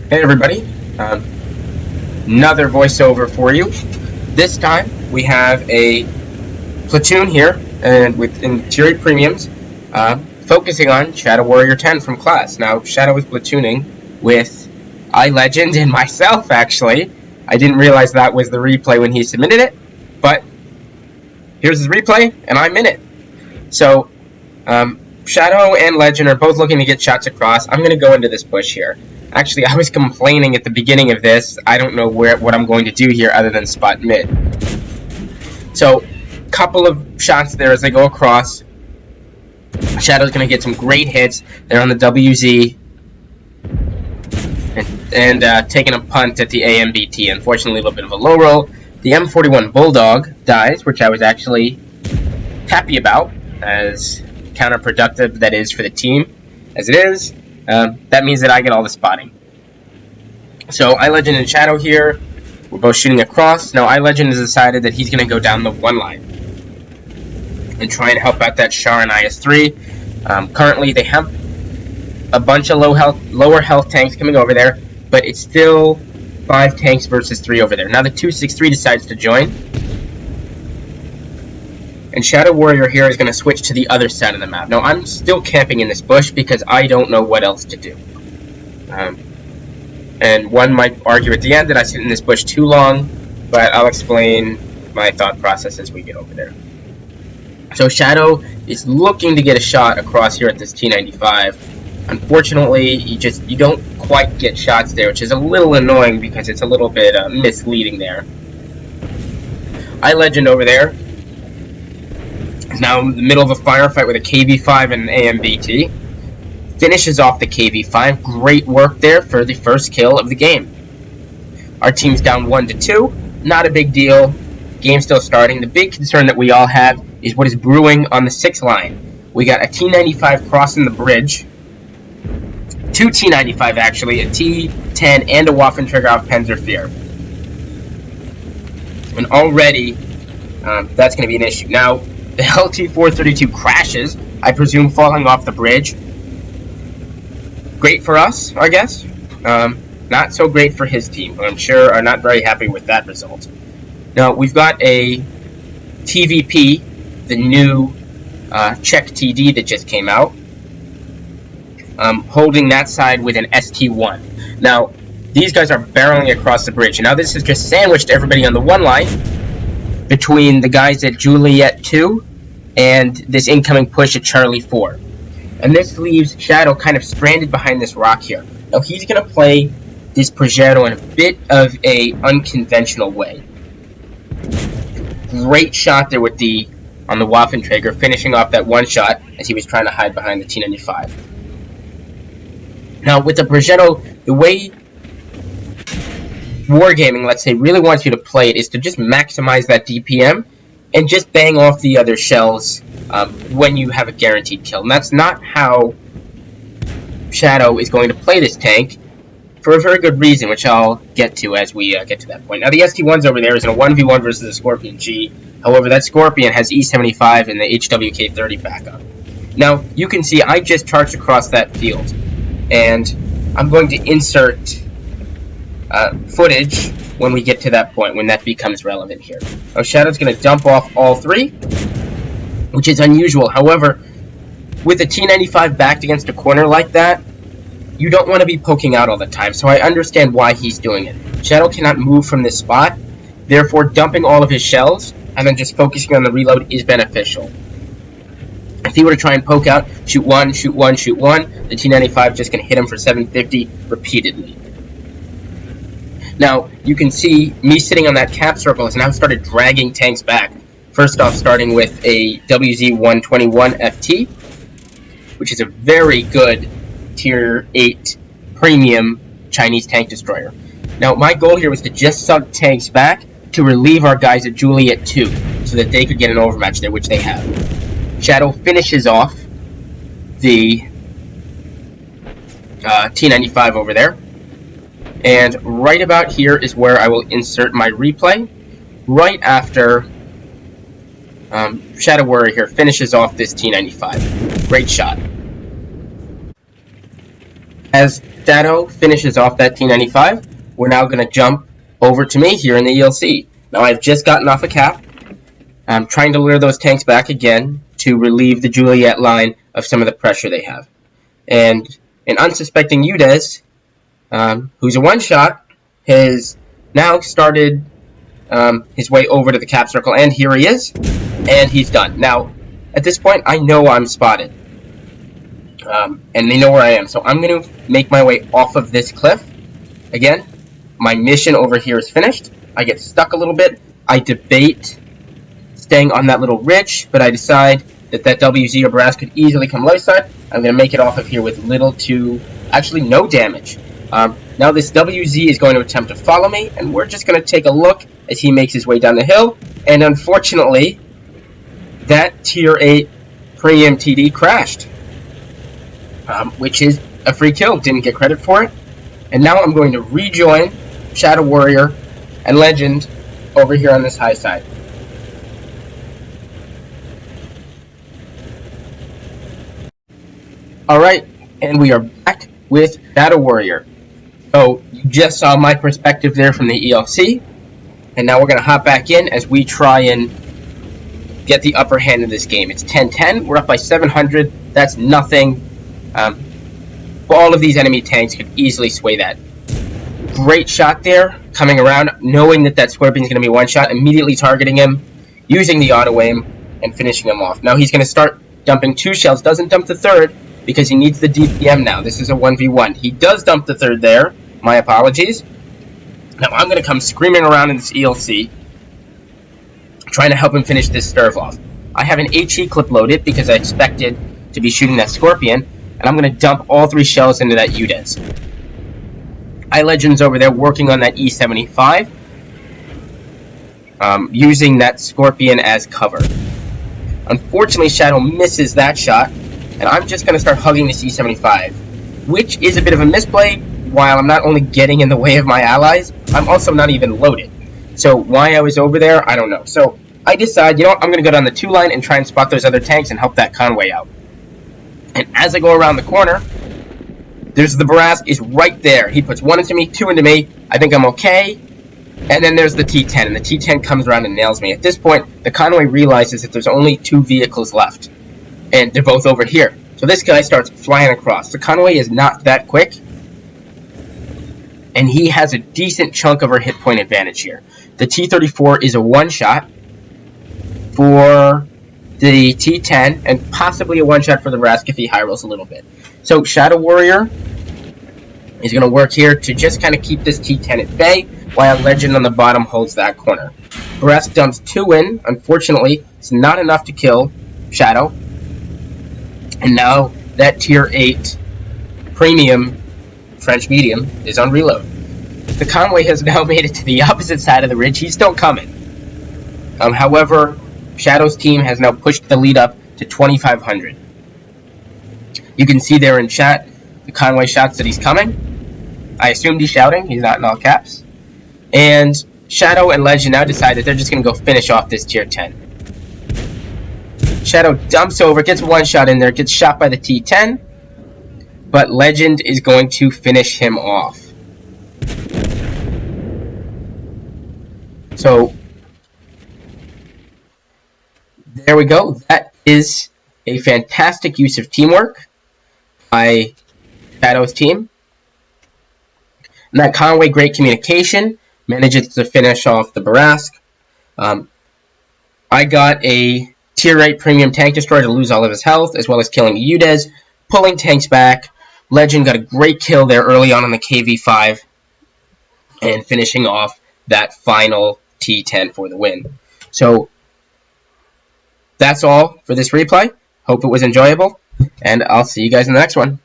Hey everybody, another voiceover for you. This time we have a platoon here and with interior premiums focusing on Shadow Warrior 10 from class. Now Shadow is platooning with iLegend and myself actually. I didn't realize that was the replay when he submitted it, but here's his replay and I'm in it. So Shadow and Legend are both looking to get shots across. I'm going to go into this bush here. Actually, I was complaining at the beginning of this. I don't know what I'm going to do here other than spot mid. So, couple of shots there as they go across. Shadow's going to get some great hits. They're on the WZ. And taking a punt at the AMBT. Unfortunately, a little bit of a low roll. The M41 Bulldog dies, which I was actually happy about, as counterproductive that is for the team as it is. That means that I get all the spotting. So iLegend and Shadow here, we're both shooting across. Now iLegend has decided that he's going to go down the one line and try and help out that Char and IS-3. Currently they have a bunch of lower health tanks coming over there, but it's still 5 tanks versus 3 over there. Now the 263 decides to join. And Shadow Warrior here is going to switch to the other side of the map. Now, I'm still camping in this bush because I don't know what else to do. And one might argue at the end that I sit in this bush too long, but I'll explain my thought process as we get over there. So Shadow is looking to get a shot across here at this T95. Unfortunately, you don't quite get shots there, which is a little annoying because it's a little bit misleading there. iLegend over there is now in the middle of a firefight with a KV-5 and an AMBT. Finishes off the KV-5. Great work there for the first kill of the game. Our team's down 1-2. Not a big deal. Game still starting. The big concern that we all have is what is brewing on the 6th line. We got a T-95 crossing the bridge. 2 T-95 actually. A T-10 and a Waffentrigger off Panzerfahr. And already that's going to be an issue. Now, the LT-432 crashes, I presume falling off the bridge. Great for us, I guess. Not so great for his team, who I'm sure are not very happy with that result. Now, we've got a TVP, the new Czech TD that just came out, holding that side with an ST-1. Now, these guys are barreling across the bridge. Now, this has just sandwiched everybody on the one line between the guys at Juliet 2 and this incoming push at Charlie 4. And this leaves Shadow kind of stranded behind this rock here. Now he's going to play this Progetto in a bit of a unconventional way. Great shot there with on the Waffentrigger, finishing off that one shot as he was trying to hide behind the T-95. Now with the Progetto, the way Wargaming, let's say, really wants you to play it is to just maximize that DPM and just bang off the other shells when you have a guaranteed kill. And that's not how Shadow is going to play this tank, for a very good reason, which I'll get to as we get to that point. Now the ST-1's over there is in a 1v1 versus the Scorpion G. However, that Scorpion has E75 and the HWK-30 backup. Now, you can see I just charged across that field, and I'm going to insert footage when we get to that point, when that becomes relevant here. Now Shadow's going to dump off all 3, which is unusual. However, with a T-95 backed against a corner like that, you don't want to be poking out all the time, so I understand why he's doing it. Shadow cannot move from this spot, therefore dumping all of his shells and then just focusing on the reload is beneficial. If he were to try and poke out, shoot one, shoot one, shoot one, the T-95 just going to hit him for 750 repeatedly. Now, you can see me sitting on that cap circle has now started dragging tanks back. First off, starting with a WZ-121 FT, which is a very good Tier 8 premium Chinese tank destroyer. Now, my goal here was to just sub tanks back to relieve our guys at Juliet 2, so that they could get an overmatch there, which they have. Shadow finishes off the T-95 over there. And right about here is where I will insert my replay, right after Shadow Warrior here finishes off this T-95. Great shot. As Shadow finishes off that T-95, we're now going to jump over to me here in the ELC. Now I've just gotten off a cap. I'm trying to lure those tanks back again to relieve the Juliet line of some of the pressure they have. And an unsuspecting Udez, who's a one-shot, has now started his way over to the cap circle, and here he is, and he's done. Now, at this point, I know I'm spotted, and they know where I am, so I'm going to make my way off of this cliff. Again, my mission over here is finished. I get stuck a little bit. I debate staying on that little ridge, but I decide that WZ or Brass could easily come left side. I'm going to make it off of here with little to, actually no damage. Now this WZ is going to attempt to follow me, and we're just going to take a look as he makes his way down the hill, and unfortunately, that Tier 8 Premium TD crashed, which is a free kill, didn't get credit for it, and now I'm going to rejoin Shadow Warrior and Legend over here on this high side. Alright, and we are back with Shadow Warrior. So, you just saw my perspective there from the ELC, and now we're going to hop back in as we try and get the upper hand in this game. It's 10-10, we're up by 700, that's nothing. All of these enemy tanks could easily sway that. Great shot there, coming around, knowing that Scorpion's going to be one shot, immediately targeting him, using the auto aim, and finishing him off. Now he's going to start dumping 2 shells, doesn't dump the third, because he needs the DPM now. This is a 1v1. He does dump the third there. My apologies. Now I'm going to come screaming around in this ELC, trying to help him finish this Sturv off. I have an HE clip loaded because I expected to be shooting that Scorpion, and I'm going to dump all 3 shells into that Udez. iLegend's over there working on that E75, using that Scorpion as cover. Unfortunately, Shadow misses that shot, and I'm just going to start hugging the C75, which is a bit of a misplay. While I'm not only getting in the way of my allies, I'm also not even loaded. So why I was over there, I don't know. So I decide, you know what, I'm going to go down the 2 line and try and spot those other tanks and help that Conway out. And as I go around the corner, there's the Barask is right there. He puts 1 into me, 2 into me. I think I'm okay. And then there's the T10, and the T10 comes around and nails me. At this point, the Conway realizes that there's only 2 vehicles left, and they're both over here. So this guy starts flying across. The Conway is not that quick, and he has a decent chunk of our hit point advantage here. The T-34 is a one-shot for the T-10, and possibly a one-shot for the Rask if he high rolls a little bit. So Shadow Warrior is going to work here to just kind of keep this T-10 at bay, while Legend on the bottom holds that corner. Rask dumps 2 in. Unfortunately, it's not enough to kill Shadow. And now that Tier 8 Premium French Medium is on reload. The Conway has now made it to the opposite side of the ridge. He's still coming. However, Shadow's team has now pushed the lead up to 2,500. You can see there in chat the Conway shouts that he's coming. I assumed he's shouting. He's not in all caps. And Shadow and Legend now decide that they're just going to go finish off this Tier 10. Shadow dumps over, gets 1 shot in there, gets shot by the T10. But Legend is going to finish him off. So, there we go. That is a fantastic use of teamwork by Shadow's team. And that Conway, great communication, manages to finish off the Barask. I got a Tier 8 Premium Tank Destroyer to lose all of his health, as well as killing the Udez, pulling tanks back. Legend got a great kill there early on the KV-5, and finishing off that final T10 for the win. So, that's all for this replay. Hope it was enjoyable, and I'll see you guys in the next one.